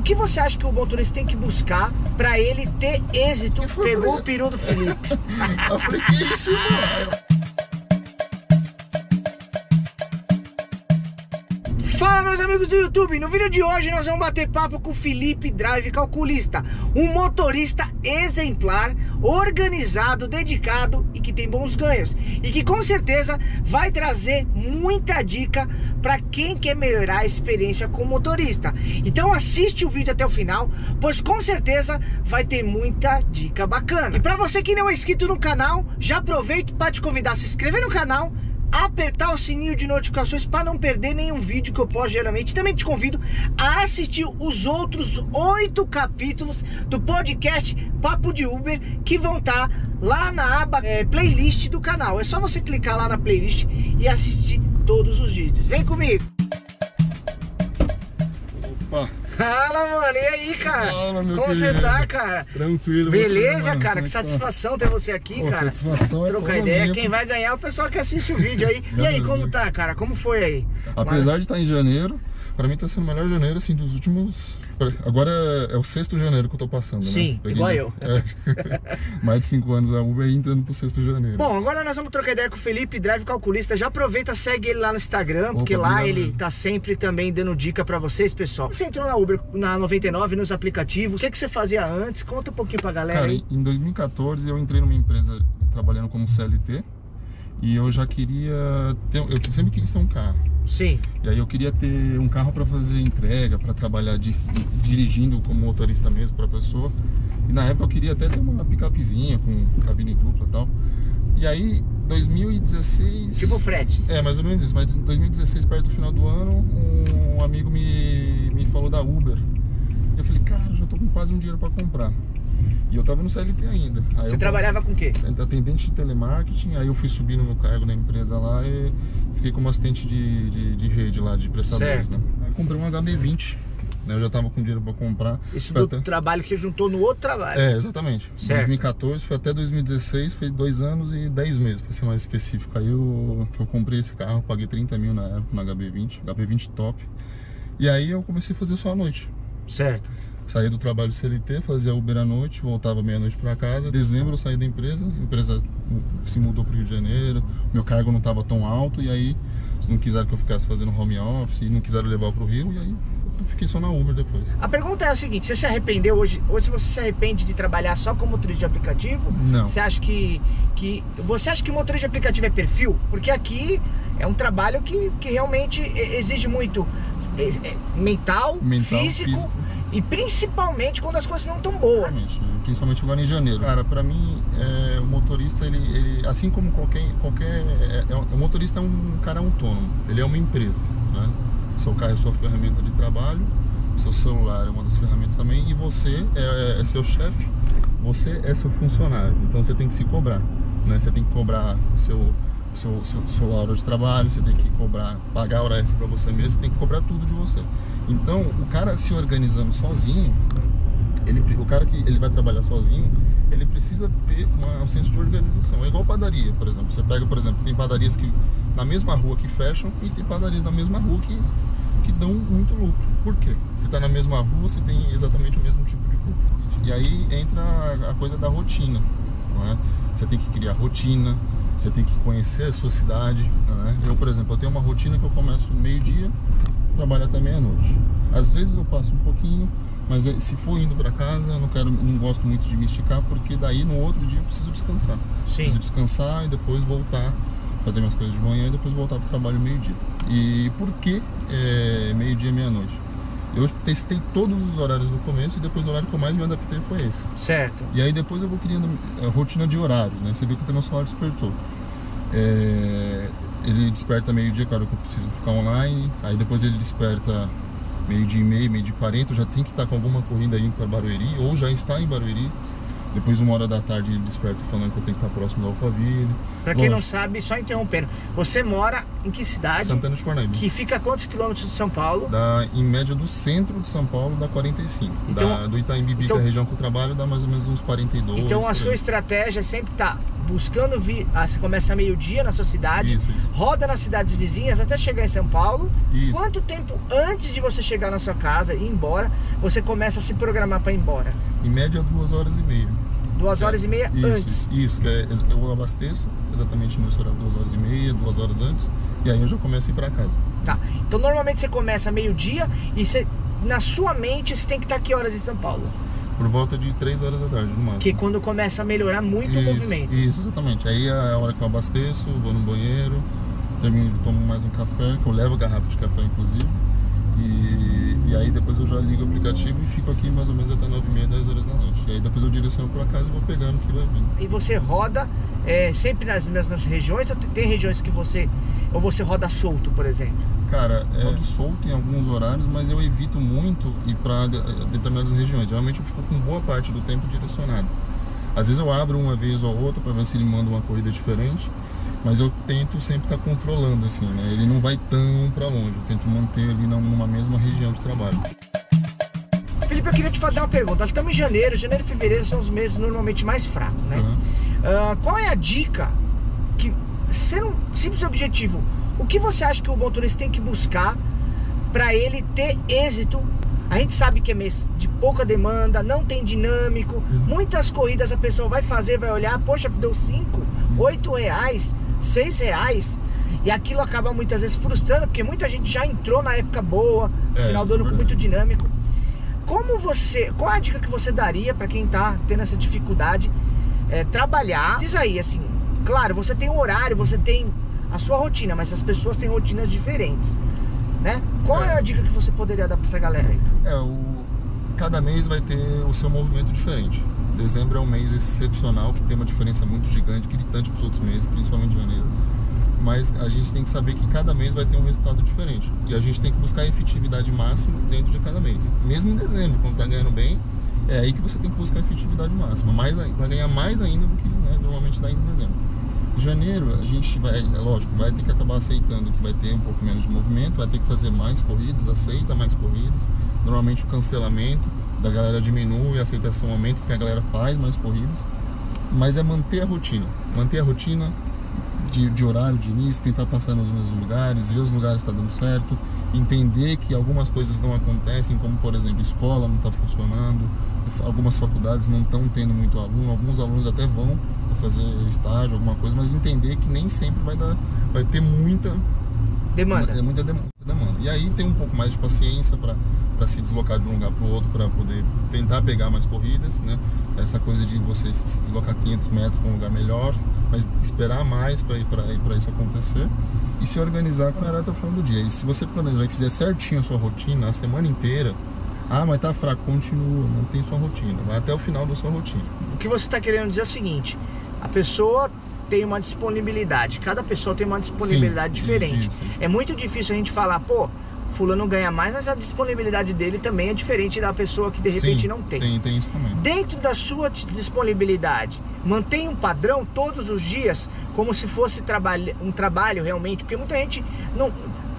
O que você acha que o motorista tem que buscar pra ele ter êxito? Pegou o peru do Felipe. Eu falei, que isso, mano? Fala, meus amigos do YouTube, no vídeo de hoje nós vamos bater papo com o Felipe Drive Calculista, um motorista exemplar, organizado, dedicado e que tem bons ganhos e que com certeza vai trazer muita dica para quem quer melhorar a experiência com motorista. Então assiste o vídeo até o final, pois com certeza vai ter muita dica bacana. E para você que não é inscrito no canal, já aproveito para te convidar a se inscrever no canal, apertar o sininho de notificações para não perder nenhum vídeo que eu posto geralmente. Também te convido a assistir os outros 8 capítulos do podcast Papo de Uber, que vão estar lá na aba playlist do canal. É só você clicar lá na playlist e assistir todos os vídeos. Vem comigo. Opa. Fala, mano, e aí, cara? Fala, meu como querido. você tá, cara? Tranquilo. Beleza, você, mano? cara, que satisfação ter você aqui, cara. Satisfação é trocar ideia. Quem vai ganhar é o pessoal que assiste o vídeo aí. E aí, como tá, cara? Como foi aí? Apesar de estar em janeiro, pra mim tá sendo o melhor janeiro, assim, dos últimos... Agora é o 6º janeiro que eu tô passando, sim, né? Igual eu. Mais de 5 anos a Uber entrando pro 6º janeiro. Bom, agora nós vamos trocar ideia com o Felipe Drive Calculista. Já aproveita, segue ele lá no Instagram, porque lá ele tá sempre também dando dica pra vocês, pessoal. Você entrou na Uber, na 99, nos aplicativos. O que você fazia antes? Conta um pouquinho pra galera. Cara, aí. Em 2014 eu entrei numa empresa trabalhando como CLT e eu já queria ter, eu sempre quis ter um carro. Sim. E aí eu queria ter um carro para fazer entrega, para trabalhar dirigindo como motorista mesmo para a pessoa. E na época eu queria até ter uma picapezinha com cabine dupla e tal. E aí, 2016... Tipo frete. É, mais ou menos isso. Mas em 2016, perto do final do ano, um amigo me falou da Uber. Eu falei, cara, eu já tô com quase um dinheiro para comprar. E eu tava no CLT ainda. Aí você trabalhava com o quê? Atendente de telemarketing. Aí eu fui subindo no cargo na empresa lá e fiquei como assistente de rede lá, de prestadores, né? Aí comprei um HB20, né? Eu já tava com dinheiro pra comprar. Isso do trabalho que juntou no outro trabalho. É, exatamente. Certo. 2014, foi até 2016, foi 2 anos e 10 meses, pra ser mais específico. Aí eu comprei esse carro, paguei 30 mil na época, no HB20 top. E aí eu comecei a fazer só à noite. Certo. Saí do trabalho CLT, fazia Uber à noite, voltava meia-noite para casa. Em dezembro eu saí da empresa, a empresa se mudou para o Rio de Janeiro, meu cargo não estava tão alto, e aí não quiseram que eu ficasse fazendo home office, e não quiseram levar para o Rio, e aí eu fiquei só na Uber depois. A pergunta é o seguinte, você se arrependeu hoje, ou se você se arrepende de trabalhar só como motorista de aplicativo? Não. Você acha você acha que motorista de aplicativo é perfil? Porque aqui é um trabalho que realmente exige muito mental, físico. E principalmente quando as coisas não estão boas. Principalmente agora em janeiro. Cara, pra mim, o motorista, ele assim como o motorista é um cara autônomo. Ele é uma empresa, né? Seu carro é sua ferramenta de trabalho, seu celular é uma das ferramentas também, e você é seu chefe, você é seu funcionário. Então você tem que se cobrar, né? Você tem que cobrar sua hora de trabalho, você tem que pagar hora extra pra você mesmo, você tem que cobrar tudo de você. Então, o cara se organizando sozinho, o cara que ele vai trabalhar sozinho, ele precisa ter um senso de organização. É igual padaria, por exemplo. Você pega, por exemplo, tem padarias que na mesma rua que fecham e tem padarias na mesma rua que dão muito lucro. Por quê? Você está na mesma rua, você tem exatamente o mesmo tipo de público. E aí entra a coisa da rotina, não é? Você tem que criar rotina, você tem que conhecer a sua cidade, né? Eu, por exemplo, eu tenho uma rotina que eu começo no meio-dia, trabalho até meia-noite. Às vezes eu passo um pouquinho, mas se for indo para casa, eu não gosto muito de me esticar, porque daí no outro dia eu preciso descansar. Sim. Preciso descansar e depois voltar, fazer minhas coisas de manhã e depois voltar para o trabalho meio-dia. E por que meio-dia e meia-noite? Eu testei todos os horários no começo e depois o horário que eu mais me adaptei foi esse. Certo. E aí depois eu vou criando a rotina de horários, né? Você vê que até meu celular despertou. Ele desperta meio-dia, claro que eu preciso ficar online. Aí depois ele desperta meio-dia e meio, meio-dia e 40. Eu já tenho que estar com alguma corrida indo para Barueri, ou já está em Barueri. Depois 1h da tarde ele desperta falando que eu tenho que estar próximo da Alphaville. Pra quem não sabe, só interrompendo, você mora em que cidade? Santana de Parnaíba. Que fica a quantos quilômetros de São Paulo? Em média do centro de São Paulo dá 45. Do Itaim Bibi, que é a região que eu trabalho, dá mais ou menos uns 42. Então a sua estratégia é sempre estar buscando você começa meio-dia na sua cidade, Isso. roda nas cidades vizinhas até chegar em São Paulo. Isso. Quanto tempo antes de você chegar na sua casa e ir embora, você começa a se programar para ir embora? Em média 2h30. 2h30 antes? Isso, que eu abasteço exatamente nesse horário, 2h30, 2 horas antes, e aí eu já começo a ir para casa. Tá, então normalmente você começa meio-dia e na sua mente você tem que estar que horas em São Paulo? Por volta de 3 horas da tarde, no máximo. Que quando começa a melhorar muito o movimento. Isso, exatamente. Aí é a hora que eu abasteço, vou no banheiro, termino, tomo mais um café, que eu levo a garrafa de café, inclusive. E aí depois eu já ligo o aplicativo e fico aqui mais ou menos até 9h30, 10 horas da noite. E aí depois eu direciono para casa e vou pegando o que vai vindo. E você roda sempre nas mesmas regiões ou tem regiões que você roda solto, por exemplo? Cara, rodo solto em alguns horários, mas eu evito muito ir para determinadas regiões. Geralmente eu fico com boa parte do tempo direcionado. Às vezes eu abro uma vez ou outra para ver se ele manda uma corrida diferente, mas eu tento sempre estar controlando, assim, né? Ele não vai tão para longe, eu tento manter ali numa mesma região de trabalho. Felipe, eu queria te fazer uma pergunta. Nós estamos em janeiro e fevereiro são os meses normalmente mais fracos, né? Qual é a dica que, sendo um simples objetivo, o que você acha que o motorista tem que buscar para ele ter êxito? A gente sabe que é mês de pouca demanda, não tem dinâmico, muitas corridas a pessoa vai fazer, vai olhar, poxa, deu 5, 8 reais, 6 reais, e aquilo acaba muitas vezes frustrando, porque muita gente já entrou na época boa, no final do ano com muito dinâmico. Qual é a dica que você daria para quem tá tendo essa dificuldade, trabalhar? Diz aí, assim, claro, você tem um horário, você tem a sua rotina, mas as pessoas têm rotinas diferentes, né? Qual é a dica que você poderia dar para essa galera aí? Cada mês vai ter o seu movimento diferente. Dezembro é um mês excepcional, que tem uma diferença muito gigante, gritante para os outros meses, principalmente janeiro. Mas a gente tem que saber que cada mês vai ter um resultado diferente. E a gente tem que buscar a efetividade máxima dentro de cada mês. Mesmo em dezembro, quando está ganhando bem, é aí que você tem que buscar a efetividade máxima. Vai ganhar mais ainda do que, né, normalmente dá em dezembro. Em janeiro, a gente vai, lógico, vai ter que acabar aceitando que vai ter um pouco menos de movimento, vai ter que fazer mais corridas, aceita mais corridas. Normalmente o cancelamento da galera diminui, a aceitação aumenta, porque a galera faz mais corridas. Mas é manter a rotina de horário, de início, tentar passar nos mesmos lugares, ver os lugares que está dando certo, entender que algumas coisas não acontecem, como por exemplo, escola não está funcionando, algumas faculdades não estão tendo muito aluno, alguns alunos até vão fazer estágio, alguma coisa, mas entender que nem sempre vai ter muita demanda. E aí tem um pouco mais de paciência para se deslocar de um lugar para o outro, para poder tentar pegar mais corridas, né? Essa coisa de você se deslocar 500 metros para um lugar melhor, mas esperar mais para isso acontecer e se organizar com a data final do dia. E se você planejar e fizer certinho a sua rotina a semana inteira, mas tá fraco, continua, mantém sua rotina, vai até o final da sua rotina. O que você está querendo dizer é o seguinte: a pessoa tem uma disponibilidade, cada pessoa tem uma disponibilidade diferente. Isso. É muito difícil a gente falar, pô, fulano ganha mais, mas a disponibilidade dele também é diferente da pessoa que de repente não tem. Tem isso também. Dentro da sua disponibilidade, mantém um padrão todos os dias, como se fosse um trabalho realmente, porque muita gente não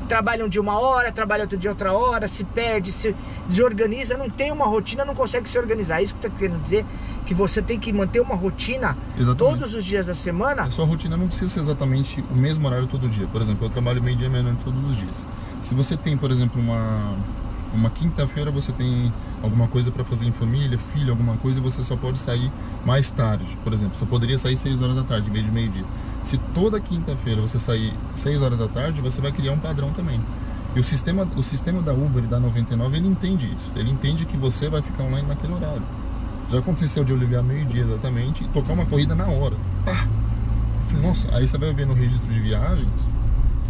trabalha um dia uma hora, trabalha outro dia outra hora, se perde, se desorganiza, não tem uma rotina, não consegue se organizar. Isso que está querendo dizer, que você tem que manter uma rotina todos os dias da semana. A sua rotina não precisa ser exatamente o mesmo horário todo dia. Por exemplo, eu trabalho meio-dia e meia-noite todos os dias. Se você tem, por exemplo, uma quinta-feira, você tem alguma coisa para fazer em família, filho, alguma coisa, e você só pode sair mais tarde. Por exemplo, você poderia sair 6 horas da tarde em vez de meio-dia. Se toda quinta-feira você sair 6 horas da tarde, você vai criar um padrão também. E o sistema da Uber e da 99, ele entende isso. Ele entende que você vai ficar online naquele horário. Já aconteceu de eu ligar meio-dia exatamente e tocar uma corrida na hora. Falei, nossa, aí você vai ver no registro de viagens,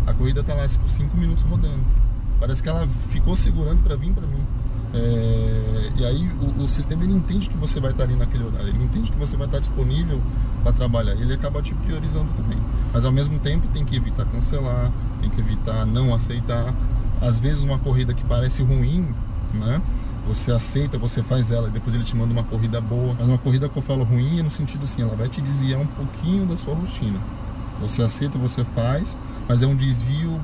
a corrida tá lá 5 minutos rodando. Parece que ela ficou segurando para vir para mim. E aí o sistema, ele entende que você vai estar ali naquele horário, ele entende que você vai estar disponível para trabalhar, ele acaba te priorizando também. Mas ao mesmo tempo tem que evitar cancelar, tem que evitar não aceitar. Às vezes uma corrida que parece ruim, né? Você aceita, você faz ela e depois ele te manda uma corrida boa. Mas uma corrida que eu falo ruim é no sentido assim, ela vai te desviar um pouquinho da sua rotina. Você aceita, você faz, mas é um desvio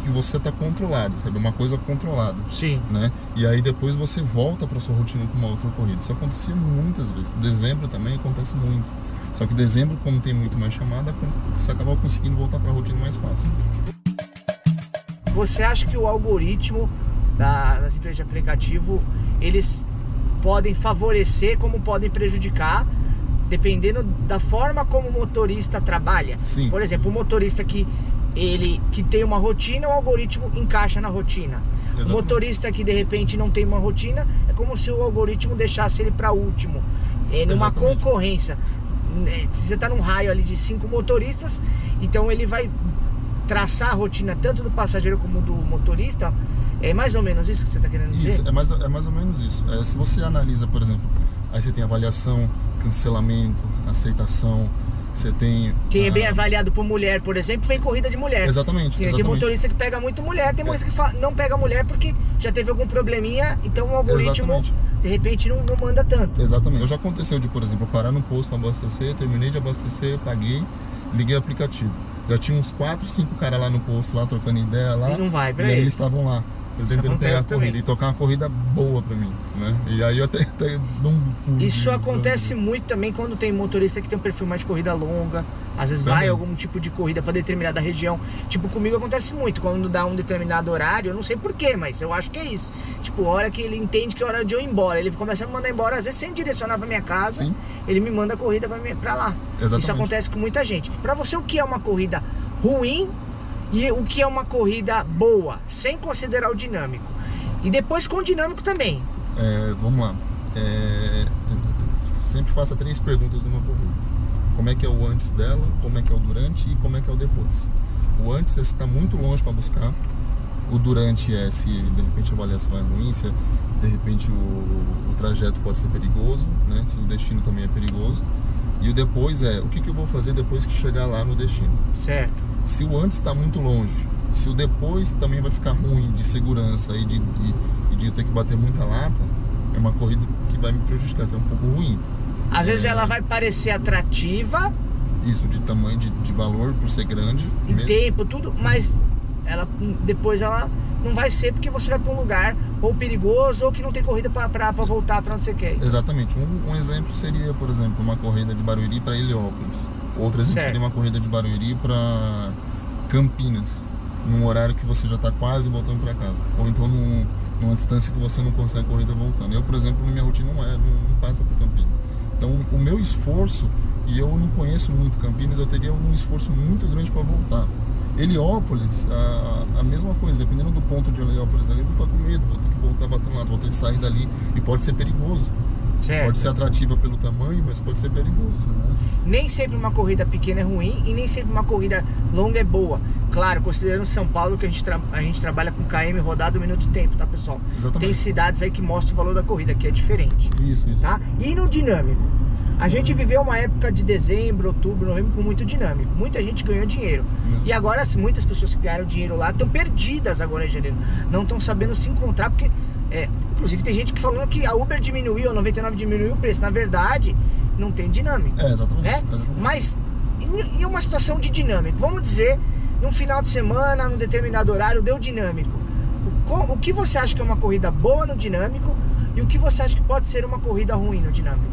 que você está controlado, sabe? Uma coisa controlada. Sim. Né? E aí depois você volta para sua rotina com uma outra corrida. Isso acontecia muitas vezes. Dezembro também acontece muito. Só que dezembro, como tem muito mais chamada, você acaba conseguindo voltar para a rotina mais fácil. Você acha que o algoritmo das empresas de aplicativo, eles podem favorecer como podem prejudicar, dependendo da forma como o motorista trabalha? Sim. Por exemplo, o motorista que tem uma rotina, o algoritmo encaixa na rotina. Exatamente. O motorista que de repente não tem uma rotina, é como se o algoritmo deixasse ele para último, numa concorrência. Se você está num raio ali de 5 motoristas, então ele vai traçar a rotina tanto do passageiro como do motorista. É mais ou menos isso que você está querendo dizer? Isso, é mais ou menos isso. Se você analisa, por exemplo, aí você tem avaliação, cancelamento, aceitação, você tem... Quem é bem avaliado por mulher, por exemplo, vem corrida de mulher. Exatamente. Tem motorista que pega muito mulher, tem motorista que não pega mulher porque já teve algum probleminha, então o algoritmo, de repente, não manda tanto. Exatamente. Já aconteceu de, por exemplo, eu parar no posto, abastecer, terminei de abastecer, paguei, liguei o aplicativo. Já tinha uns 4, 5 caras lá no posto, lá trocando ideia lá. E não vai pra eles. eles Estavam lá. Eu tentando pegar a corrida e tocar uma corrida boa pra mim, né? E aí eu até dou um pulo. Isso acontece muito também quando tem motorista que tem um perfil mais de corrida longa. Às vezes vai algum tipo de corrida pra determinada região. Tipo, comigo acontece muito, quando dá um determinado horário, eu não sei porquê, mas eu acho que é isso. Tipo, a hora que ele entende que é hora de eu ir embora, ele começa a me mandar embora, às vezes sem direcionar pra minha casa. Sim. Ele me manda a corrida pra lá. Exatamente. Isso acontece com muita gente. Pra você, o que é uma corrida ruim e o que é uma corrida boa, sem considerar o dinâmico? E depois com o dinâmico também. Vamos lá. Sempre faça 3 perguntas numa corrida. Como é que é o antes dela, como é que é o durante e como é que é o depois. O antes é se está muito longe para buscar. O durante é se de repente a avaliação é ruim, se de repente o trajeto pode ser perigoso, né? Se o destino também é perigoso. E o depois é o que eu vou fazer depois que chegar lá no destino. Certo. Se o antes está muito longe, se o depois também vai ficar ruim de segurança e de eu ter que bater muita lata, é uma corrida que vai me prejudicar, que é um pouco ruim. Às vezes ela vai parecer atrativa. Isso, de tamanho, de valor, por ser grande. Em tempo, tudo, mas depois ela não vai ser, porque você vai para um lugar ou perigoso ou que não tem corrida para voltar para onde você quer. Exatamente. Um exemplo seria, por exemplo, uma corrida de Barueri para Heliópolis. Outro exemplo seria uma corrida de Barueri para Campinas, num horário que você já está quase voltando para casa. Ou então numa distância que você não consegue corrida voltando. Eu, por exemplo, na minha rotina não passa por Campinas. Então, o meu esforço, e eu não conheço muito Campinas, eu teria um esforço muito grande para voltar. Heliópolis, a mesma coisa, dependendo do ponto de Heliópolis ali, eu vou ficar com medo, vou ter que voltar batendo lá, vou ter que sair dali, e pode ser perigoso. Certo. Pode ser atrativa pelo tamanho, mas pode ser perigoso, né? Nem sempre uma corrida pequena é ruim e nem sempre uma corrida longa é boa. Claro, considerando São Paulo, que a gente trabalha com KM rodado minuto e tempo, tá, pessoal? Exatamente. Tem cidades aí que mostram o valor da corrida, que é diferente. Isso. Tá? E no dinâmico? A gente viveu uma época de dezembro, outubro, novembro com muito dinâmico. Muita gente ganhou dinheiro. E agora, muitas pessoas que ganharam dinheiro lá estão perdidas agora em janeiro. Não estão sabendo se encontrar, porque... inclusive tem gente que falando que a Uber diminuiu, a 99 diminuiu o preço. Na verdade, não tem dinâmico. Exatamente. Né? Mas em uma situação de dinâmico, vamos dizer, num final de semana, num determinado horário, deu dinâmico. O que você acha que é uma corrida boa no dinâmico e o que você acha que pode ser uma corrida ruim no dinâmico?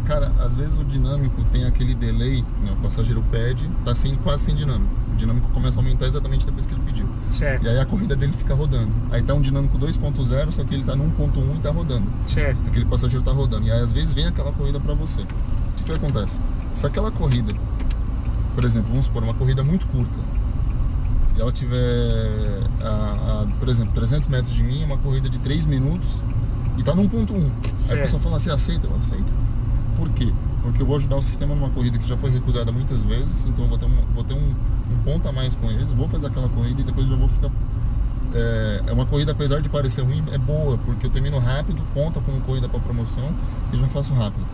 Cara, às vezes o dinâmico tem aquele delay, né? O passageiro pede, tá quase sem dinâmico. O dinâmico começa a aumentar exatamente depois que ele pediu. Certo. E aí a corrida dele fica rodando. Aí tá um dinâmico 2.0, só que ele tá no 1.1 e tá rodando. Certo. Aquele passageiro tá rodando. E aí às vezes vem aquela corrida pra você. O que acontece? Se aquela corrida, por exemplo, vamos supor, uma corrida muito curta, e ela tiver, por exemplo, 300 metros de mim, uma corrida de 3 minutos, e tá no 1.1. Aí a pessoa fala assim, aceita? Eu aceito. Por quê? Porque eu vou ajudar o sistema numa corrida que já foi recusada muitas vezes, então eu vou ter um ponto a mais com eles, vou fazer aquela corrida e depois já vou ficar... É uma corrida, apesar de parecer ruim, é boa, porque eu termino rápido, conta com corrida para promoção e já faço rápido.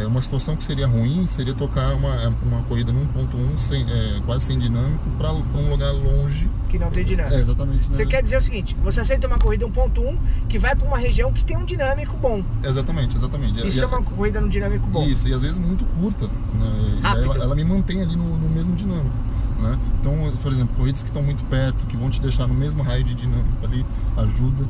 Uma situação que seria ruim seria tocar uma corrida no 1.1 quase sem dinâmico para um lugar longe que não tem dinâmico. Exatamente. Você quer dizer o seguinte, você aceita uma corrida 1.1 que vai para uma região que tem um dinâmico bom. Exatamente. Isso é uma corrida no dinâmico bom. Isso, e às vezes muito curta, né? E ela me mantém ali no mesmo dinâmico, né? Então, por exemplo, corridas que estão muito perto, que vão te deixar no mesmo raio de dinâmico ali, ajuda.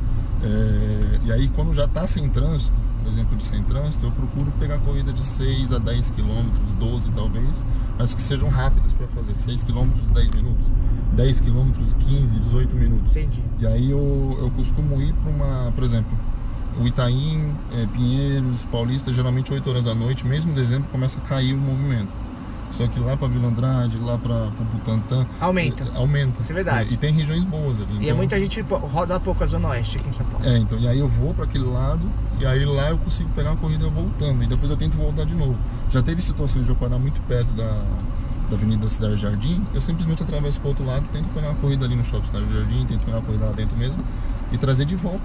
E aí quando já está sem trânsito, por exemplo, de sem trânsito, eu procuro pegar corrida de 6 a 10 km, 12 talvez, mas que sejam rápidas para fazer. 6 km, 10 minutos. 10 km, 15, 18 minutos. Entendi. E aí eu costumo ir para uma, por exemplo, o Itaim, Pinheiros, Paulista, geralmente 8 horas da noite, mesmo em dezembro começa a cair o movimento. Só que lá para Vila Andrade, lá para Butantã... Aumenta. Isso é verdade. E tem regiões boas ali. E muita gente roda pouco a Zona Oeste aqui em São Paulo. Então, e aí eu vou para aquele lado, e aí lá eu consigo pegar uma corrida voltando, e depois eu tento voltar de novo. Já teve situações de eu parar muito perto da Avenida da Cidade Jardim, eu simplesmente atravesso para o outro lado, tento pegar uma corrida ali no Shopping Cidade Jardim, tento pegar uma corrida lá dentro mesmo, e trazer de volta.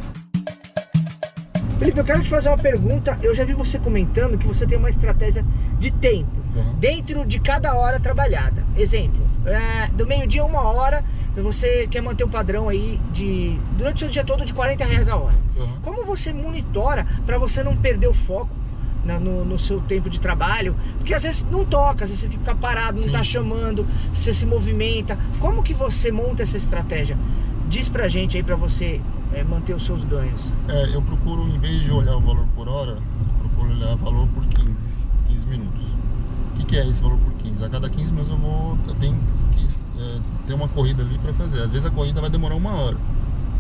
Felipe, eu quero te fazer uma pergunta. Eu já vi você comentando que você tem uma estratégia de tempo dentro de cada hora trabalhada. Exemplo, do meio-dia a 1 hora, você quer manter um padrão aí durante o seu dia todo de R$40 a hora. Como você monitora para você não perder o foco no seu tempo de trabalho? Porque às vezes não toca, às vezes você tem que ficar parado, não tá chamando, você se movimenta. Como que você monta essa estratégia? Diz pra gente aí, pra você manter os seus ganhos. Eu procuro, em vez de olhar o valor por hora, eu procuro olhar o valor por 15 minutos. O que é esse valor por 15? A cada 15 minutos eu tenho que ter uma corrida ali para fazer. Às vezes a corrida vai demorar 1 hora,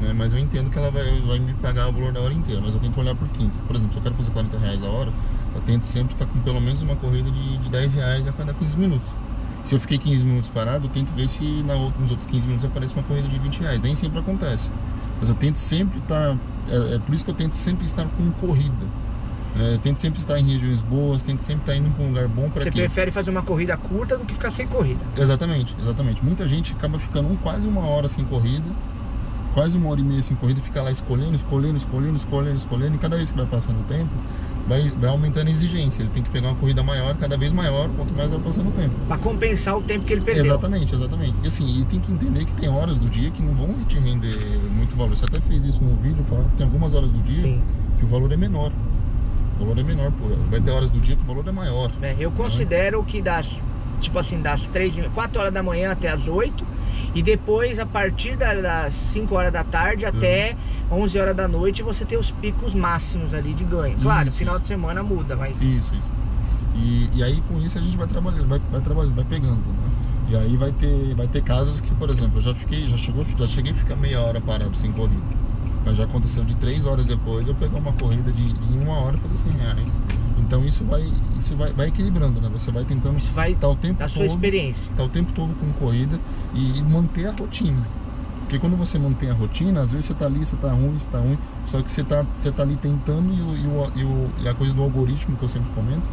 né? Mas eu entendo que ela vai me pagar o valor da hora inteira, mas eu tento olhar por 15. Por exemplo, se eu quero fazer R$40 a hora, eu tento sempre estar com pelo menos uma corrida de R$10 a cada 15 minutos. Se eu fiquei 15 minutos parado, eu tento ver se nos outros 15 minutos aparece uma corrida de R$20. Nem sempre acontece. Mas eu tento sempre estar... É por isso que eu tento sempre estar com corrida. Tento sempre estar em regiões boas, tento sempre estar indo para um lugar bom para Você prefere fazer uma corrida curta do que ficar sem corrida. Exatamente. Muita gente acaba ficando quase 1 hora sem corrida, quase 1 hora e meia sem corrida, e fica lá escolhendo, e cada vez que vai passando o tempo, vai aumentando a exigência. Ele tem que pegar uma corrida maior, cada vez maior, quanto mais vai passando o tempo. Para compensar o tempo que ele perdeu. Exatamente. E assim, e tem que entender que tem horas do dia que não vão te render muito valor. Você até fez isso no vídeo, falando que tem algumas horas do dia que o valor é menor. O valor é menor, vai ter horas do dia que o valor é maior. Eu considero que das 4 horas da manhã até as 8, e depois a partir das 5 horas da tarde até 11 horas da noite você tem os picos máximos ali de ganho. Claro, no final de semana muda, mas... Isso. E aí com isso a gente vai trabalhando, vai pegando, né? E aí vai ter casos que, por exemplo, eu já cheguei a ficar meia hora parado sem corrida. Mas já aconteceu de 3 horas depois eu pegar uma corrida de 1 hora e fazer R$100. Então isso vai equilibrando, né? Você vai tentando estar o tempo todo, sua experiência. Tá o tempo todo com corrida e manter a rotina. Porque quando você mantém a rotina, às vezes você tá ali, você tá ruim, só que você tá ali tentando e a coisa do algoritmo que eu sempre comento,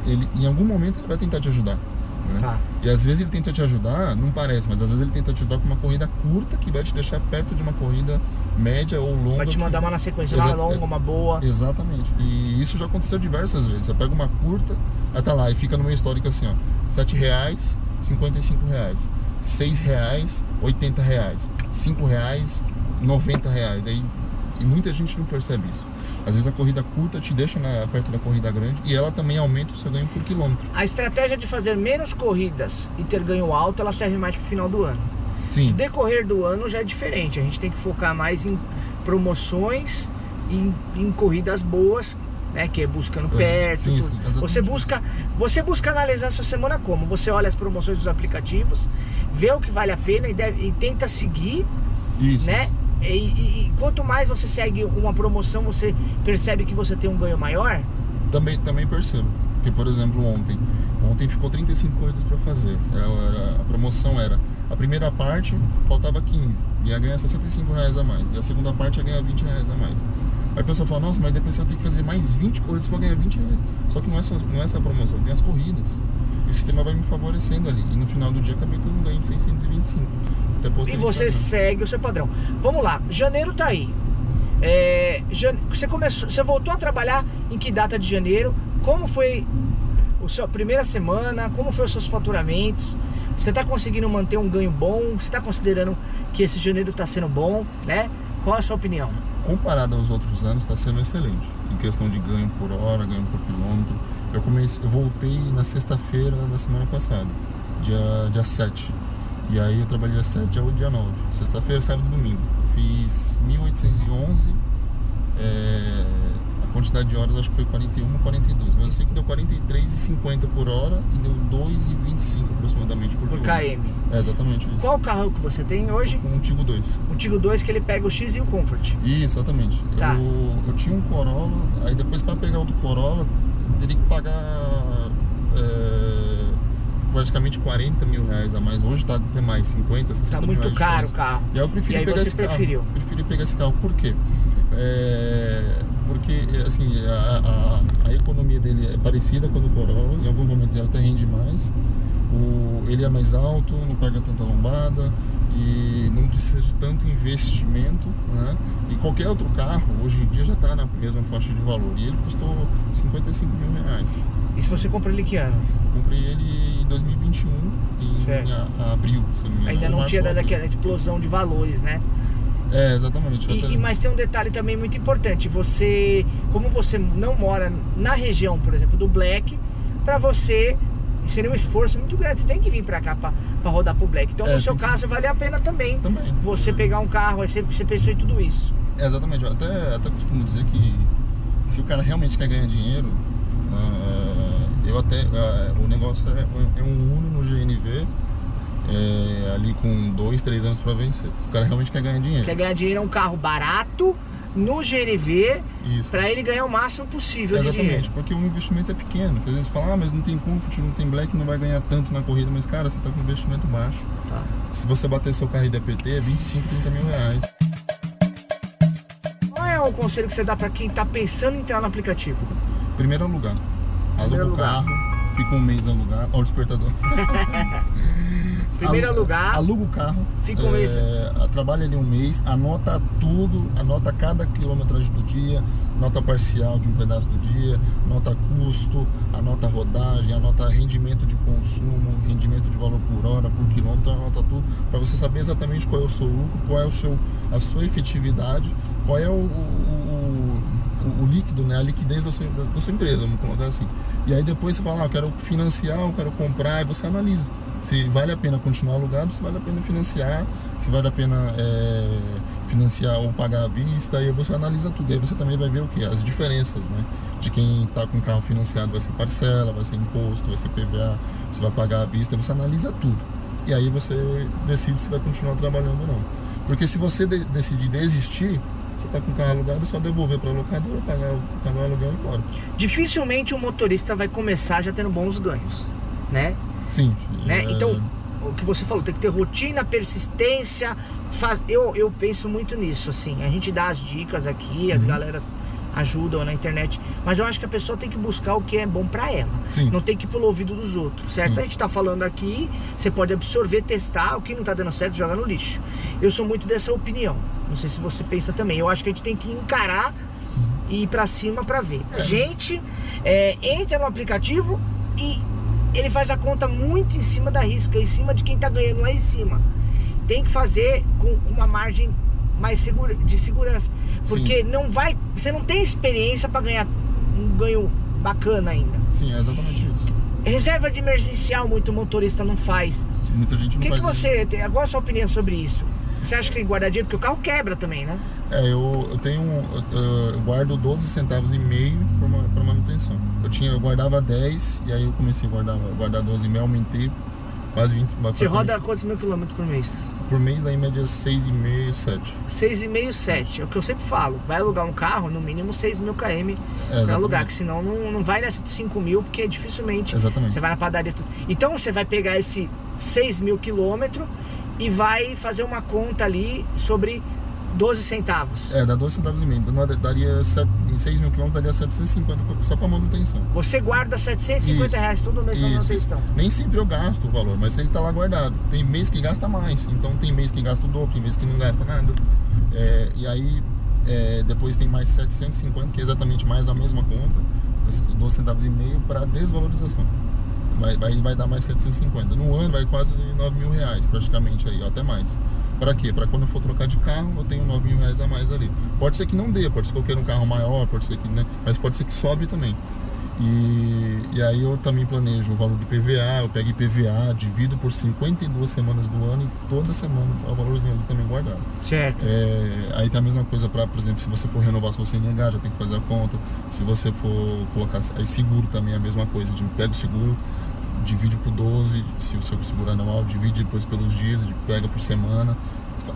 ele em algum momento ele vai tentar te ajudar. Né? E às vezes ele tenta te ajudar, não parece, mas às vezes ele tenta te ajudar com uma corrida curta que vai te deixar perto de uma corrida média ou longa. Vai te mandar uma na sequência, uma longa, uma boa. Exatamente. E isso já aconteceu diversas vezes. Você pega uma curta, tá lá e fica no meu histórico assim, ó: R$7, R$55, R$6, R$80, R$5, R$90. E muita gente não percebe isso. Às vezes a corrida curta te deixa perto da corrida grande e ela também aumenta o seu ganho por quilômetro. A estratégia de fazer menos corridas e ter ganho alto, ela serve mais pro final do ano. Sim. No decorrer do ano já é diferente. A gente tem que focar mais em promoções, em corridas boas, né? Que é buscando perto. Sim, você busca analisar a sua semana como? Você olha as promoções dos aplicativos, vê o que vale a pena e tenta seguir, isso, né? E quanto mais você segue uma promoção, você percebe que você tem um ganho maior? Também percebo. Porque, por exemplo, ontem ficou 35 corridas para fazer. A promoção era: a primeira parte faltava 15, ia ganhar R$65 a mais, e a segunda parte ia ganhar R$20 a mais. Aí a pessoa fala: nossa, mas depois você vai ter que fazer mais 20 corridas para ganhar R$20. Só que não é só a promoção, tem as corridas. E o sistema vai me favorecendo ali. E no final do dia acabei tendo um ganho de 625. E você segue o seu padrão. Vamos lá, janeiro tá aí. Você voltou a trabalhar em que data de janeiro? Como foi a sua primeira semana? Como foram os seus faturamentos? Você está conseguindo manter um ganho bom? Você está considerando que esse janeiro está sendo bom, né? Qual a sua opinião? Comparado aos outros anos, está sendo excelente. Em questão de ganho por hora, ganho por quilômetro. Eu voltei na sexta-feira da semana passada, dia 7. E aí eu trabalhei dia 7 ao dia 9. Sexta-feira, sábado e domingo. Fiz 1.811. A quantidade de horas, acho que foi 41 ou 42. Mas eu sei que deu 43,50 por hora e deu 2,25 aproximadamente por km. É exatamente isso. Qual carro que você tem hoje? Um Tigo 2. O Tigo 2 que ele pega o X e o Comfort. Isso, exatamente. Tá. Eu tinha um Corolla, aí depois para pegar outro Corolla, eu teria que pagar praticamente 40 mil reais a mais. Hoje tá até mais, 50, 60 mil reais. Tá muito caro o carro. E aí eu preferi pegar esse carro. Preferi pegar esse carro. Por quê? Porque assim, a economia dele é parecida com a do Corolla. Em alguns momentos ela até rende mais. Ele é mais alto, não pega tanta lombada e não precisa de tanto investimento, né? E qualquer outro carro hoje em dia já está na mesma faixa de valor. E ele custou 55 mil reais. E se você comprou ele que ano? Comprei ele em 2021, em abril, se não me engano. Ainda não tinha dado aquela explosão de valores, né? Exatamente. Mas tem um detalhe também muito importante. Como você não mora na região, por exemplo, do Black, para você seria um esforço muito grande. Você tem que vir para cá para rodar pro Black. Então, no seu caso, vale a pena também você pegar um carro, aí você pensou em tudo isso. Exatamente. Eu até costumo dizer que se o cara realmente quer ganhar dinheiro, o negócio é um Uno no GNV, ali com 2, 3 anos para vencer. O cara realmente quer ganhar dinheiro. Quer ganhar dinheiro, é um carro barato no GNV, para ele ganhar o máximo possível de dinheiro. Exatamente, porque o investimento é pequeno. Porque às vezes fala, mas não tem Comfort, não tem Black, não vai ganhar tanto na corrida. Mas cara, você tá com investimento baixo. Tá. Se você bater seu carro IDPT, é 25, 30 mil reais. Qual é o conselho que você dá para quem tá pensando em entrar no aplicativo? Primeiro, alugar. Aluga o carro, fica um mês a alugar. Olha o despertador. Primeiro alugar. Aluga o carro. Fica um mês. Trabalha ali um mês, anota tudo, anota cada quilometragem do dia, nota parcial de um pedaço do dia, anota custo, anota rodagem, anota rendimento de consumo, rendimento de valor por hora, por quilômetro, anota tudo, para você saber exatamente qual é o seu lucro, qual é a sua efetividade, qual é o líquido, né, a liquidez da sua empresa, vamos colocar assim. E aí depois você fala, eu quero financiar, eu quero comprar, e você analisa se vale a pena continuar alugado, se vale a pena financiar, se vale a pena financiar ou pagar à vista, e aí você analisa tudo. E aí você também vai ver o que? As diferenças, né? De quem está com carro financiado vai ser parcela, vai ser imposto, vai ser PVA, você vai pagar à vista, você analisa tudo. E aí você decide se vai continuar trabalhando ou não. Porque se você decidir desistir, você está com o carro alugado, é só devolver para a locadora, pagar o aluguel e ir embora. Dificilmente um motorista vai começar já tendo bons ganhos, né? Sim. Né? Então, o que você falou, tem que ter rotina, persistência. Eu penso muito nisso, assim. A gente dá as dicas aqui, as galeras ajudam na internet, mas eu acho que a pessoa tem que buscar o que é bom pra ela. Sim. Não tem que ir pelo ouvido dos outros, certo? Sim. A gente tá falando aqui, você pode absorver, testar, o que não tá dando certo, joga no lixo. Eu sou muito dessa opinião. Não sei se você pensa também. Eu acho que a gente tem que encarar e ir pra cima pra ver. A gente entra no aplicativo e ele faz a conta muito em cima da risca, em cima de quem tá ganhando lá em cima. Tem que fazer com uma margem mais de segurança. Porque você não tem experiência para ganhar um ganho bacana ainda. Sim, é exatamente isso. Reserva de emergencial muito motorista não faz. Muita gente não faz. Qual a sua opinião sobre isso? Você acha que tem que guardar dinheiro? Porque o carro quebra também, né? Eu guardo 12 centavos e meio para manutenção. Eu guardava 10 e aí eu comecei a guardar 12,5, aumentei quase 20. Você roda quantos mil quilômetros por mês? Por mês, aí em média 6,5, 7. 6,5, 7. É o que eu sempre falo. Vai alugar um carro, no mínimo 6 mil km para alugar, que senão não vai nessa de 5 mil, porque dificilmente você vai na padaria. Então você vai pegar esse 6 mil quilômetros e vai fazer uma conta ali sobre 12 centavos. Dá 12 centavos e meio. Daria 6 mil quilômetros, daria 750 só para manutenção. Você guarda 750 reais todo mês para manutenção. Nem sempre eu gasto o valor, mas ele tá lá guardado. Tem mês que gasta mais, então tem mês que gasta o dobro, tem mês que não gasta nada. E aí depois tem mais 750, que é exatamente mais a mesma conta, 12 centavos e meio para desvalorização. Vai dar mais 750. No ano vai quase 9 mil reais praticamente aí, até mais. Para quê? Para quando eu for trocar de carro, eu tenho 9 mil reais a mais ali. Pode ser que não dê, pode ser que eu queira um carro maior, pode ser que, né? Mas pode ser que sobre também. E aí eu também planejo o valor do IPVA, eu pego IPVA, divido por 52 semanas do ano e toda semana tá o valorzinho ali também guardado. Certo. Aí tá a mesma coisa para, por exemplo, se você for renovar sua CNH, já tem que fazer a conta. Se você for colocar aí seguro também é a mesma coisa, pega o seguro, divide por 12, se o seu seguro é anual, divide depois pelos dias, pega por semana.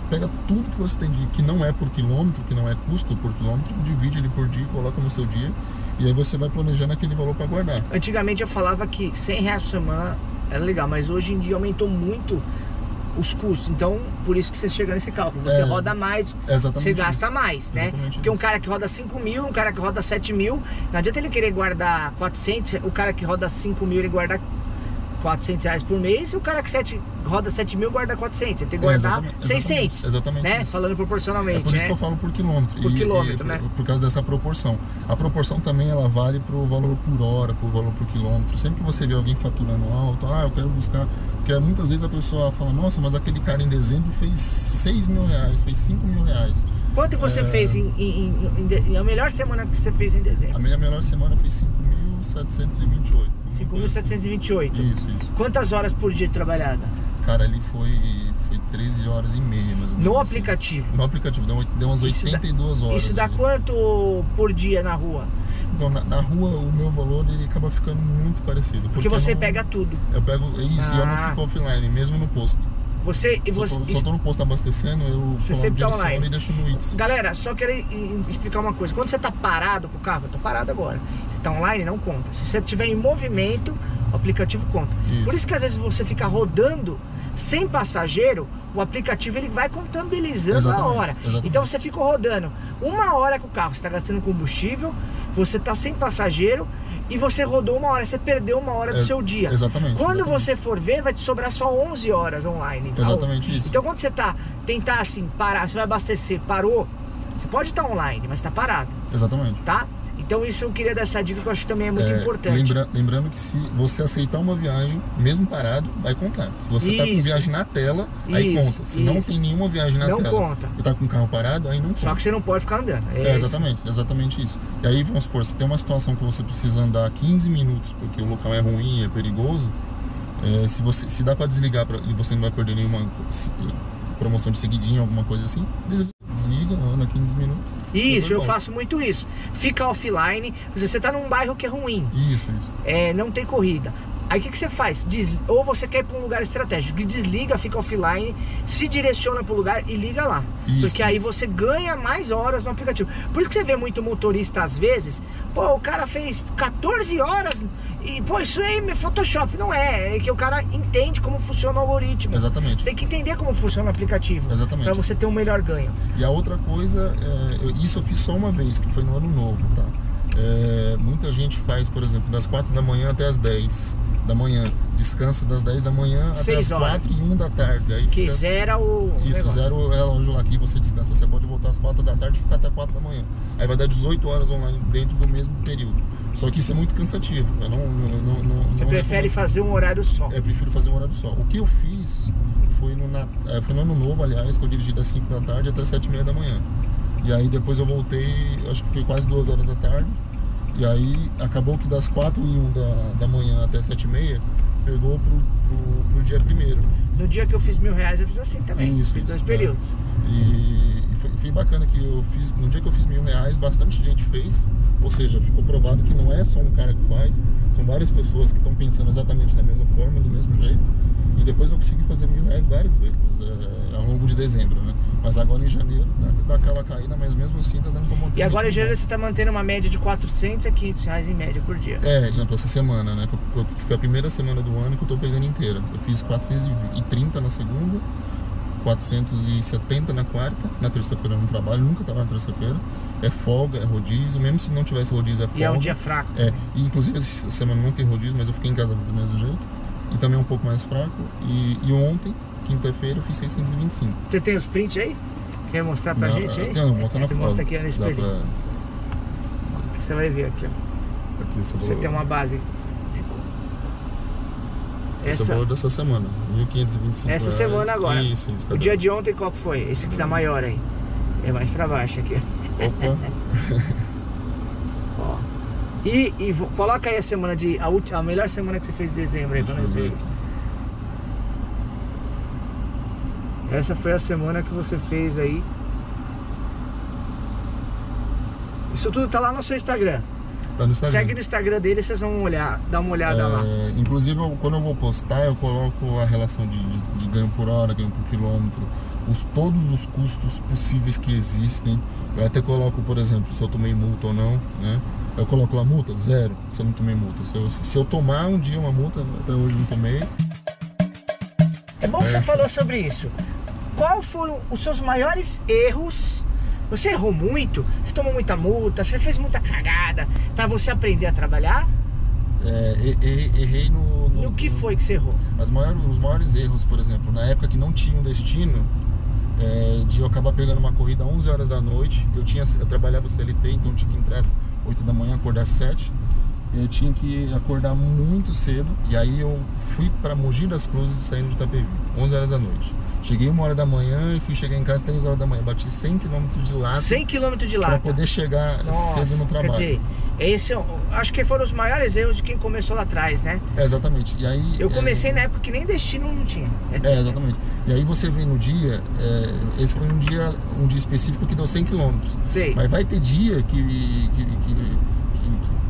Pega tudo que você tem que não é por quilômetro, que não é custo por quilômetro, divide ele por dia, coloca no seu dia e aí você vai planejando aquele valor para guardar. Antigamente eu falava que R$100 por semana era legal, mas hoje em dia aumentou muito os custos, então por isso que você chega nesse cálculo, você roda mais, você gasta mais, né? Porque um cara que roda 5 mil, um cara que roda 7 mil, não adianta ele querer guardar 400, o cara que roda 5 mil ele guarda R$400 por mês, e o cara que roda 7 mil guarda 400, ele tem que guardar 600, exatamente né? isso. Falando proporcionalmente. É por isso que eu falo por quilômetro. Por quilômetro, né? Por causa dessa proporção. A proporção também ela vale pro valor por hora, pro valor por quilômetro. Sempre que você vê alguém faturando alto, eu quero buscar. Porque muitas vezes a pessoa fala, nossa, mas aquele cara em dezembro fez R$6 mil, fez R$5 mil. Quanto você fez a melhor semana que você fez em dezembro? A minha melhor semana foi 5.728. 5.728. Isso. Quantas horas por dia trabalhada? Cara, ali foi 13 horas e meia, mais ou menos. No assim. aplicativo? No aplicativo, deu umas 82 horas. Isso dá ali. Quanto por dia na rua? Então, na rua o meu valor ele acaba ficando muito parecido. Porque você pega tudo. Eu pego isso e eu não fico offline, mesmo no posto. Só tô no posto abastecendo, eu sempre tá online e deixo no Eats. Galera, só quero explicar uma coisa. Quando você tá parado com o carro, eu tô parado agora. Se tá online, não conta. Se você estiver em movimento, o aplicativo conta. Por isso que às vezes você fica rodando sem passageiro, o aplicativo ele vai contabilizando a hora. Então você ficou rodando 1 hora com o carro, você tá gastando combustível, você tá sem passageiro e você rodou 1 hora, você perdeu 1 hora do seu dia. Quando você for ver, vai te sobrar só 11 horas online. Exatamente isso. Então quando você tentar assim, parar, você vai abastecer, parou, você pode estar online, mas tá parado. Exatamente. Tá? Então isso eu queria dar essa dica que eu acho que também é muito importante. Lembrando que se você aceitar uma viagem, mesmo parado, vai contar. Se você tá com viagem na tela, aí conta. Se não tem nenhuma viagem na tela, não conta. E tá com o carro parado, aí não conta. Só que você não pode ficar andando. Exatamente isso. E aí, vamos supor, se tem uma situação que você precisa andar 15 minutos, porque o local é ruim, é perigoso, se dá pra desligar e você não vai perder nenhuma promoção de seguidinho, alguma coisa assim, desliga, anda 15 minutos. Isso, eu faço muito isso. Fica offline, você tá num bairro que é ruim. Isso. Não tem corrida. Aí o que você faz? Ou você quer ir para um lugar estratégico, desliga, fica offline, se direciona para o lugar e liga lá. Porque aí você ganha mais horas no aplicativo. Por isso que você vê muito motorista às vezes, o cara fez 14 horas e, isso aí é Photoshop. Não é que o cara entende como funciona o algoritmo. Exatamente. Você tem que entender como funciona o aplicativo. Exatamente. Para você ter um melhor ganho. E a outra coisa, isso eu fiz só uma vez, que foi no ano novo, tá? Muita gente faz, por exemplo, das 4 da manhã até as 10 da manhã, descansa das 10 da manhã até as 4 e 1 da tarde. Aí que zera o negócio. Zera o relógio lá, aqui você descansa. Você pode voltar às 4 da tarde e ficar até 4 da manhã. Aí vai dar 18 horas online dentro do mesmo período. Só que isso é muito cansativo. Você prefere fazer um horário só? Eu prefiro fazer um horário só. O que eu fiz foi no ano novo, aliás, que eu dirigi das 5 da tarde até 7h30 da manhã. E aí depois eu voltei, acho que foi quase 2 horas da tarde. E aí acabou que das 4 e 1 da manhã até 7h30 pegou pro dia 1º. No dia que eu fiz R$1.000 eu fiz assim também. Fiz 2 períodos. E foi bacana que eu fiz. No dia que eu fiz R$1.000, bastante gente fez. Ou seja, ficou provado que não é só um cara que faz, são várias pessoas que estão pensando exatamente da mesma forma, do mesmo jeito. E depois eu consegui fazer R$1.000 várias vezes ao longo de dezembro, né? Mas agora em janeiro dá aquela caída, mas mesmo assim tá dando pra manter. E agora em janeiro você tá mantendo uma média de R$400 a R$500 em média por dia. Exemplo, essa semana, né? Que foi a primeira semana do ano que eu tô pegando inteira. Eu fiz 430 na segunda, 470 na quarta. Na terça-feira eu não trabalho, nunca tava na terça-feira. É folga, é rodízio, mesmo se não tivesse rodízio é folga. E é um dia fraco. E inclusive essa semana não tem rodízio, mas eu fiquei em casa do mesmo jeito. E também é um pouco mais fraco. E ontem, quinta-feira, eu fiz 625. Você tem os prints aí? Quer mostrar pra gente aí? Não, mostra na Você mostra aqui nesse período. Aqui você vai ver aqui, ó. Aqui, você tem uma base. Esse é o valor dessa semana, 1.525 essa reais. semana agora. Isso, o dia de ontem qual que foi? Esse que tá maior aí. É mais pra baixo aqui. Opa. Ó. Coloca aí a semana a melhor semana que você fez de dezembro aí pra nós ver. Essa foi a semana que você fez aí. Isso tudo tá lá no seu Instagram. Tá no Instagram. Segue no Instagram dele, vocês vão dar uma olhada lá. Inclusive, quando eu vou postar, eu coloco a relação de ganho por hora, ganho por quilômetro, todos os custos possíveis que existem. Eu até coloco, por exemplo, se eu tomei multa ou não, né? Eu coloco lá multa, 0, se eu não tomei multa. Se eu tomar um dia uma multa, até hoje não tomei. É bom que você falou sobre isso. Qual foram os seus maiores erros? Você errou muito? Você tomou muita multa? Você fez muita cagada pra você aprender a trabalhar? Errei no que foi que você errou? Os maiores erros, por exemplo, na época que não tinha um destino, de eu acabar pegando uma corrida às 11 horas da noite. Eu trabalhava CLT, então eu tinha que entrar às 8 da manhã, acordar às 7. Eu tinha que acordar muito cedo. E aí eu fui para Mogi das Cruzes saindo de Itapevi, 11 horas da noite. Cheguei 1 hora da manhã e fui chegar em casa às 3 horas da manhã. Bati 100 km de lata. 100 km de lata. Para poder chegar cedo no trabalho. Quer dizer, acho que foram os maiores erros de quem começou lá atrás, né? Exatamente. E aí, eu comecei na época que nem destino não tinha. Exatamente. E aí você vê no dia, esse foi um dia específico que deu 100 km. Sei. Mas vai ter dia que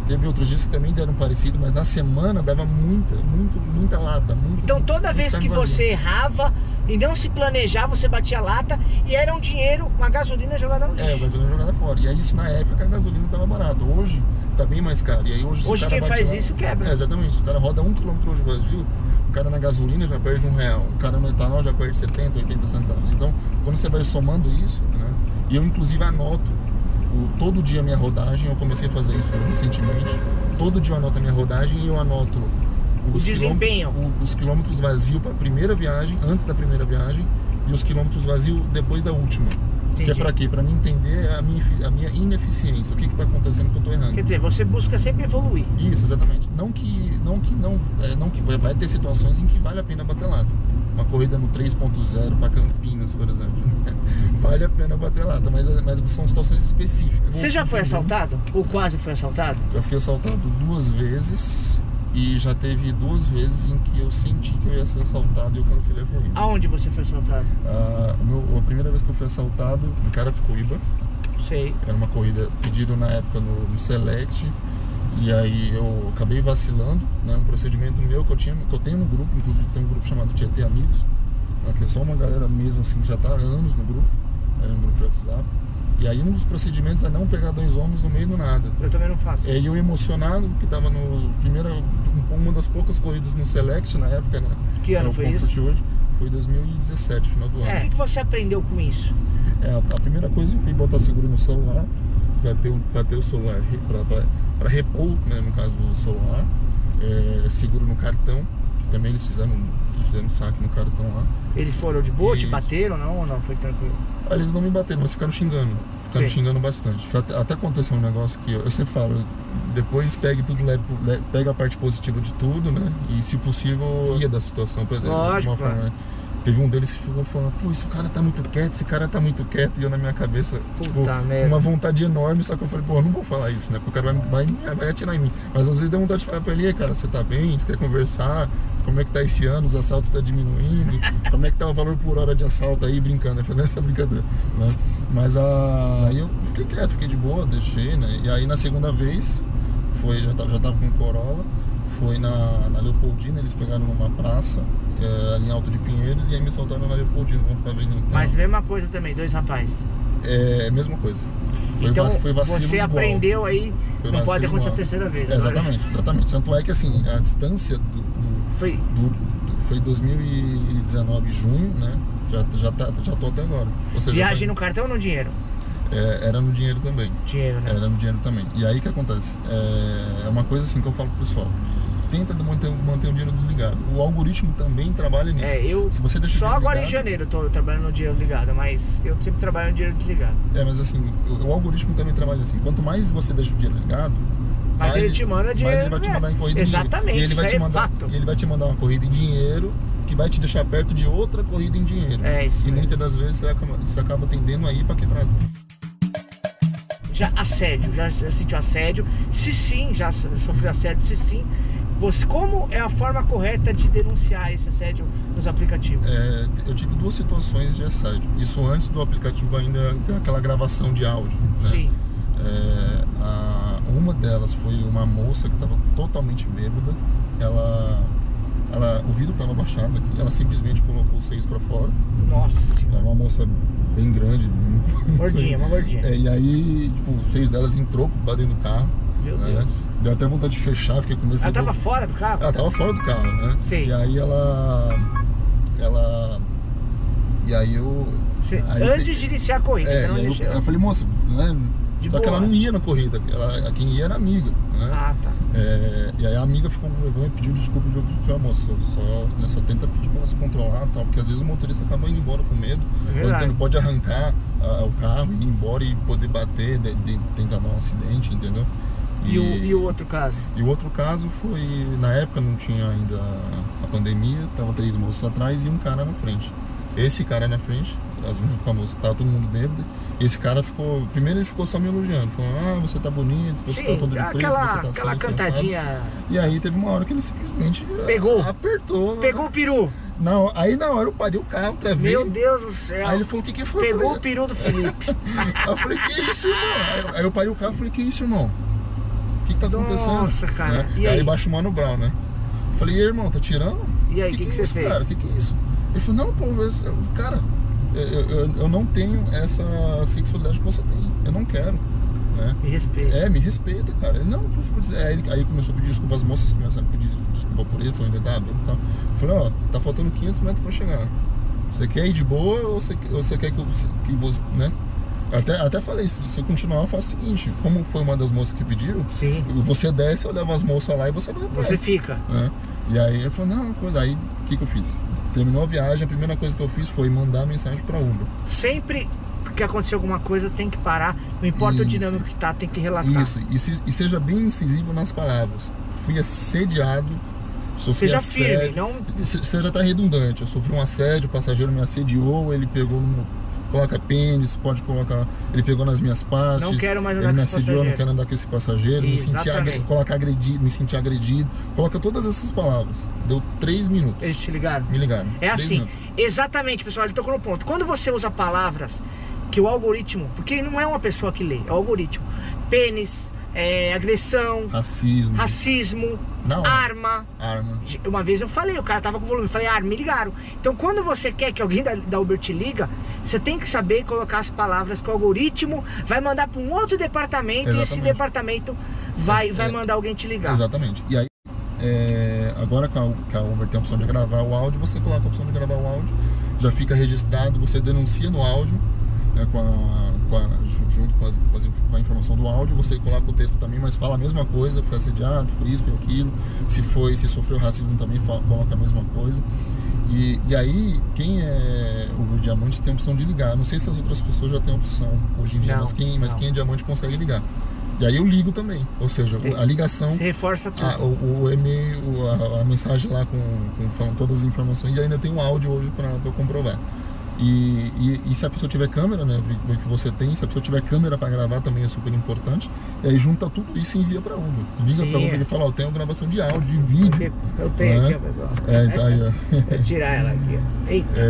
teve outros dias que também deram parecido, mas na semana dava muita lata. Então toda vez que você errava e não se planejava, você batia lata e era um dinheiro, uma gasolina jogada no lixo. A gasolina jogada fora. E aí isso na época a gasolina estava barata. Hoje tá bem mais caro. E aí hoje quem faz isso quebra. Exatamente. Se o cara roda 1 km hoje vazio, o cara na gasolina já perde R$1. O cara no etanol já perde 70, 80 centavos. Então quando você vai somando isso, né? E eu inclusive anoto todo dia a minha rodagem. Eu comecei a fazer isso recentemente. Todo dia eu anoto a minha rodagem e eu anoto o desempenho, os quilômetros vazios para a primeira viagem, antes da primeira viagem, e os quilômetros vazios depois da última. Entendi. Que é para quê? Para mim entender a minha ineficiência, o que está acontecendo que eu estou errando. Quer dizer, você busca sempre evoluir. Isso, exatamente. Não que vai ter situações em que vale a pena bater lata. Uma corrida no 3.0 para Campinas, por exemplo, vale a pena bater lata, mas são situações específicas. Você já foi assaltado? Ou quase foi assaltado? Já fui assaltado 2 vezes. E já teve 2 vezes em que eu senti que eu ia ser assaltado e eu cancelei a corrida. Aonde você foi assaltado? A primeira vez que eu fui assaltado em Carapicuíba. Sei. Era uma corrida pedida na época no Select. E aí eu acabei vacilando, né? Um procedimento meu que eu tenho no grupo, inclusive tem um grupo chamado Tietê Amigos, né? Que é só uma galera mesmo assim que já tá há anos no grupo, um grupo de WhatsApp. E aí um dos procedimentos é não pegar 2 homens no meio do nada. Eu também não faço. E eu emocionado, que tava uma das poucas corridas no Select na época, né? Que ano foi isso? Hoje, foi 2017, final do ano. O que você aprendeu com isso? A primeira coisa foi botar seguro no celular, para ter o celular, para repor, né, no caso do celular, seguro no cartão, que também eles fizeram saque no cartão lá. Eles foram de boa, te bateram ou não? Foi tranquilo? Eles não me bateram, mas ficaram xingando. Xingando bastante. Até aconteceu um negócio que eu sempre falo, depois pegue tudo, pega a parte positiva de tudo, né? E se possível, ria da situação. Lógico, forma, teve um deles que ficou falando, pô, esse cara tá muito quieto, e eu na minha cabeça, uma vontade enorme, só que eu falei, pô, eu não vou falar isso, né? Porque o cara vai atirar em mim. Mas às vezes deu vontade de falar pra ele, cara, você tá bem? Você quer conversar? Como é que tá esse ano? Os assaltos tá diminuindo? Como é que tá o valor por hora de assalto aí, brincando, né? Fazendo essa brincadeira, né? Mas aí eu fiquei quieto, fiquei de boa, deixei, né? E aí na segunda vez, já tava com Corolla, foi na Leopoldina, eles pegaram numa praça, ali em Alto de Pinheiros, e aí me soltaram na Leopoldina, pra ver então. Mas mesma coisa também, 2 rapazes? Mesma coisa. Foi você aprendeu aí, não pode acontecer a terceira vez. Exatamente. Tanto é que assim, a distância foi 2019, junho, né? Já tô até agora. Ou seja, viagem no cartão ou no dinheiro? Era no dinheiro também. Dinheiro, né? Era no dinheiro também. E aí o que acontece? É uma coisa assim que eu falo pro pessoal. Tenta manter o dinheiro desligado. O algoritmo também trabalha nisso. Se você só agora em janeiro eu tô trabalhando no dinheiro ligado, mas eu sempre trabalho no dinheiro desligado. Mas assim, o algoritmo também trabalha assim. Quanto mais você deixa o dinheiro ligado, mas ele te manda dinheiro. Mas ele vai te mandar em corrida exatamente, em dinheiro. E ele vai te mandar uma corrida em dinheiro que vai te deixar perto de outra corrida em dinheiro. Isso e muitas das vezes você acaba tendendo a ir para quebrada. já assédio, já sentiu assédio? Se sim, já sofreu assédio, se sim, como é a forma correta de denunciar esse assédio nos aplicativos? Eu tive 2 situações de assédio. Isso antes do aplicativo ainda ter aquela gravação de áudio, né? Sim. Uma delas foi uma moça que estava totalmente bêbada. O vidro estava baixado aqui, ela simplesmente colocou os 6 para fora. Nossa senhora. Era uma moça bem grande. Gordinha, uma gordinha. E aí, tipo, 6 delas entrou pra dentro do carro. Meu Deus. Deu até vontade de fechar, fiquei com medo. Ela tava fora do carro? Ela tava fora do carro, né? Sim. E aí E aí eu... Antes de iniciar a corrida, você não deixou? Eu falei, moça, né? De Só boa. que ela não ia na corrida, quem ia era amiga, né? Ah, tá. E aí a amiga ficou com vergonha e pediu desculpa. Eu falei, moça, só tenta pedir pra ela se controlar e tal, porque às vezes o motorista acaba indo embora com medo, ou então ele pode arrancar o carro, ir embora e poder bater, tentar dar um acidente, entendeu? E o outro caso? E o outro caso foi, na época não tinha ainda a pandemia, tava 3 moças atrás e um cara na frente. Esse cara na frente, junto com a moça, tava todo mundo bêbado. Esse cara ficou, primeiro ele ficou só me elogiando, falando, você tá bonito, você tá todo de preto, você tá aquela cantadinha. E aí teve uma hora que ele simplesmente apertou. Pegou o peru. Não, aí na hora eu parei o carro, travei. Meu Deus do céu. Aí ele falou, o que foi? Pegou o peru do Felipe. Aí eu falei, que isso, irmão? Aí eu parei o carro e falei, que isso, irmão? O que tá acontecendo? Nossa, cara. E aí baixo o Mano Brown, né? Falei, e aí, irmão, tá tirando? E aí, o que você fez? Cara, o que é isso? Ele falou, não, pô, cara, eu não tenho essa sexualidade que você tem. Eu não quero, né? Me respeita. Me respeita, cara. Ele, não, aí começou a pedir desculpa, as moças começaram a pedir desculpa por ele, falando que ele tava bêbado e tal. Eu falei, tá faltando 500 metros pra chegar. Você quer ir de boa ou você quer que você, né? Até falei, se você continuar, eu faço o seguinte, como foi uma das moças que pediram, sim, você desce, eu levo as moças lá e você vai atrás. Você fica. Né? E aí ele falou, não, aí o que eu fiz? Terminou a viagem, a primeira coisa que eu fiz foi mandar mensagem pra Uber. Sempre que acontecer alguma coisa tem que parar, não importa o dinâmico que tá, tem que relatar. Isso, e seja bem incisivo nas palavras. Fui assediado, sofri seja assédio. Firme, não... Seja até redundante, eu sofri um assédio, o passageiro me assediou, ele pegou no meu... Coloca pênis, pode colocar. Ele pegou nas minhas partes. Não quero mais andar com esse passageiro. Ele me assediou, não quero andar com esse passageiro. Me senti agredido. Coloca todas essas palavras. Deu 3 minutos. Eles te ligaram? Me ligaram. É assim, exatamente, pessoal. Ele tocou no ponto. Quando você usa palavras que o algoritmo, porque não é uma pessoa que lê, é o algoritmo. Pênis, agressão, racismo, arma. Uma vez eu falei, o cara tava com volume, eu falei, arma, me ligaram. Então quando você quer que alguém da Uber te liga, você tem que saber colocar as palavras que o algoritmo vai mandar para um outro departamento. Exatamente. E esse departamento vai mandar alguém te ligar. Exatamente. E aí, agora que a Uber tem a opção de gravar o áudio, você coloca a opção de gravar o áudio, já fica registrado, você denuncia no áudio, né, junto com a informação do áudio, você coloca o texto também, mas fala a mesma coisa, foi assediado, foi isso, foi aquilo. Se sofreu racismo também, coloca a mesma coisa. E aí, quem é Uber Diamante tem a opção de ligar. Não sei se as outras pessoas já têm opção hoje em dia, mas quem é Diamante consegue ligar. E aí eu ligo também, ou seja, a ligação... Você reforça tudo. O e-mail, a mensagem lá com todas as informações, e ainda tem um áudio hoje para eu comprovar. E se a pessoa tiver câmera, né, o que você tem, se a pessoa tiver câmera para gravar também é super importante. E aí junta tudo isso e envia para Uber. Liga para Uber e fala, eu tenho gravação de áudio, de vídeo. Eu tenho aqui, pessoal. Tá aí, ó. Vou tirar ela aqui, ó. Eita.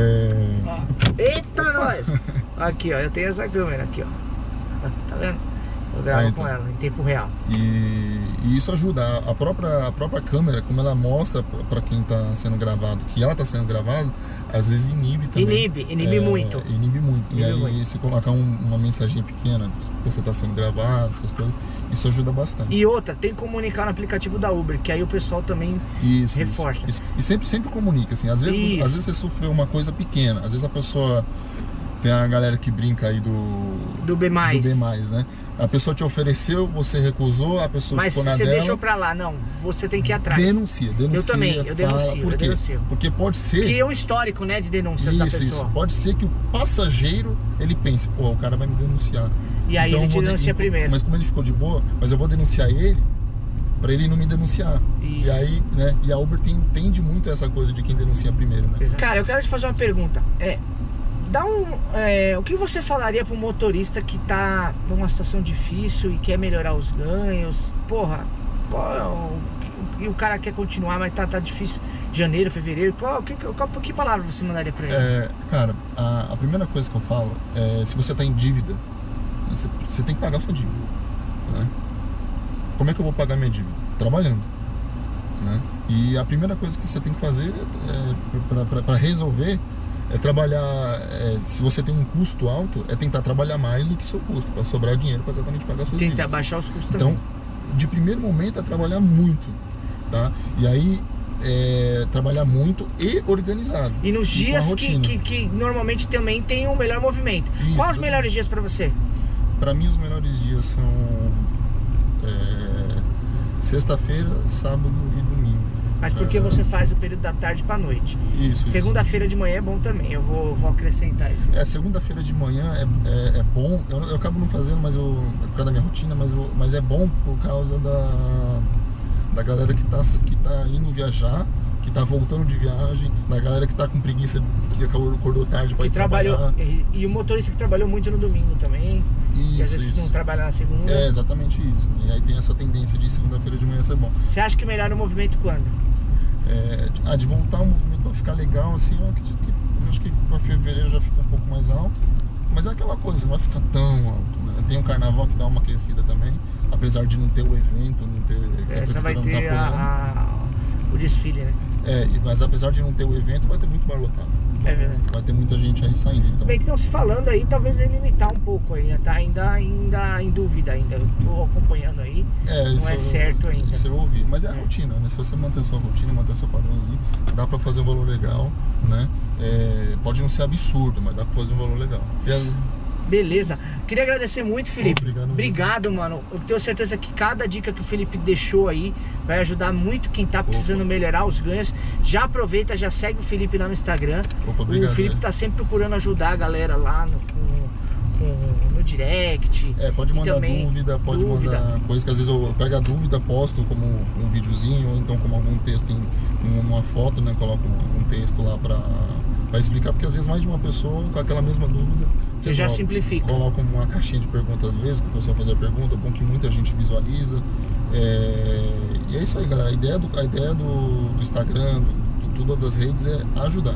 Eita, nós! Aqui, ó, eu tenho essa câmera aqui, ó. Tá vendo? Eu gravo com ela em tempo real. E isso ajuda. A própria câmera, como ela mostra para quem está sendo gravado que ela está sendo gravado, às vezes inibe também. Inibe muito. E aí, se colocar uma mensagem pequena, você está sendo gravado, essas coisas, isso ajuda bastante. E outra, tem que comunicar no aplicativo da Uber, que aí o pessoal também reforça. Isso. E sempre comunica, assim. Às vezes você sofreu uma coisa pequena, às vezes a pessoa... Tem a galera que brinca aí do B+, né? A pessoa te ofereceu, você recusou, a pessoa ficou na dela. Mas você deixou pra lá, não, você tem que ir atrás. Denuncia. Eu também, eu denuncio. Por quê? Porque pode ser... Que é um histórico, né, de denúncias da pessoa. Isso. Pode ser que o passageiro, ele pense, pô, o cara vai me denunciar. E aí então, ele te denuncia primeiro. Mas como ele ficou de boa, mas eu vou denunciar ele, pra ele não me denunciar. Isso. E aí, né, e a Uber entende muito essa coisa de quem denuncia primeiro, né? Cara, eu quero te fazer uma pergunta. O que você falaria para um motorista que tá numa situação difícil e quer melhorar os ganhos? Porra, e o cara quer continuar, mas tá difícil. Janeiro, fevereiro, que palavra você mandaria para ele? Cara, a primeira coisa que eu falo é, se você tá em dívida, você tem que pagar a sua dívida, né? Como é que eu vou pagar minha dívida? Trabalhando, né? E a primeira coisa que você tem que fazer para resolver é trabalhar, se você tem um custo alto, é tentar trabalhar mais do que seu custo, para sobrar dinheiro para exatamente pagar suas dívidas. Tentar baixar os custos então, também. De primeiro momento é trabalhar muito, tá? E aí trabalhar muito e organizado. E nos dias que normalmente também tem um melhor movimento. Isso, quais os melhores dias para você? Para mim os melhores dias são sexta-feira, sábado e domingo. Mas porque você faz o período da tarde para noite. Isso. Segunda-feira de manhã é bom também. Eu vou acrescentar isso. Segunda-feira de manhã é bom. Eu acabo não fazendo, mas por causa da minha rotina, mas é bom por causa da galera que tá indo viajar, que tá voltando de viagem, da galera que tá com preguiça, que acordou tarde para ir trabalhar. E o motorista que trabalhou muito no domingo também. Isso, que às vezes não trabalha na segunda. É exatamente isso. E aí tem essa tendência de segunda-feira de manhã ser bom. Você acha que melhora o movimento quando? De voltar o movimento para ficar legal, assim, eu acredito que acho que para fevereiro já fica um pouco mais alto, mas é aquela coisa, não vai ficar tão alto, né? Tem um carnaval que dá uma aquecida também, apesar de não ter o evento, não ter. Só vai ter o desfile, né? Mas apesar de não ter o evento, vai ter muito bar lotado. É verdade. Vai ter muita gente aí saindo. Então. Bem que estão se falando aí, talvez ele limitar um pouco aí, né? Tá ainda em dúvida ainda. Eu tô acompanhando aí. Não é certo ainda. Isso eu ouvi. Mas é a rotina, né? Se você manter sua rotina, manter seu padrãozinho, dá pra fazer um valor legal, né? Pode não ser absurdo, mas dá pra fazer um valor legal. Beleza. Queria agradecer muito, Felipe. Obrigado, mano. Eu tenho certeza que cada dica que o Felipe deixou aí vai ajudar muito quem tá precisando melhorar os ganhos. Já aproveita, já segue o Felipe lá no Instagram. Obrigado, o Felipe tá sempre procurando ajudar a galera lá no direct. Pode mandar dúvida, pode mandar coisa que às vezes eu pego a dúvida, posto como um videozinho, ou então como algum texto em uma foto, né? Coloco um texto lá pra explicar, porque às vezes mais de uma pessoa com aquela mesma dúvida. Você já simplifica. Coloca uma caixinha de perguntas às vezes, para o pessoal fazer a pergunta, é bom que muita gente visualiza. E é isso aí, galera. A ideia do Instagram, de todas as redes é ajudar.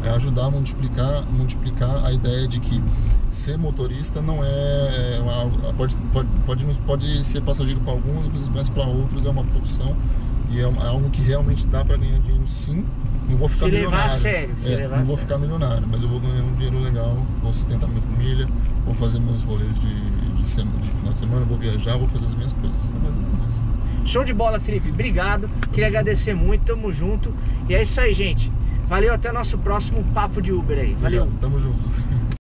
É ajudar a multiplicar a ideia de que ser motorista não pode ser passageiro para alguns, mas para outros é uma profissão e é algo que realmente dá para ganhar dinheiro, sim. Não vou ficar milionário. Levar a sério. Não vou ficar milionário, mas eu vou ganhar um dinheiro legal, vou sustentar minha família, vou fazer meus rolês de final de semana, vou viajar, vou fazer as minhas coisas. É mais ou menos isso. Show de bola, Felipe. Obrigado. Queria agradecer muito, tamo junto. E é isso aí, gente. Valeu, até nosso próximo Papo de Uber aí. Valeu. Obrigado, tamo junto.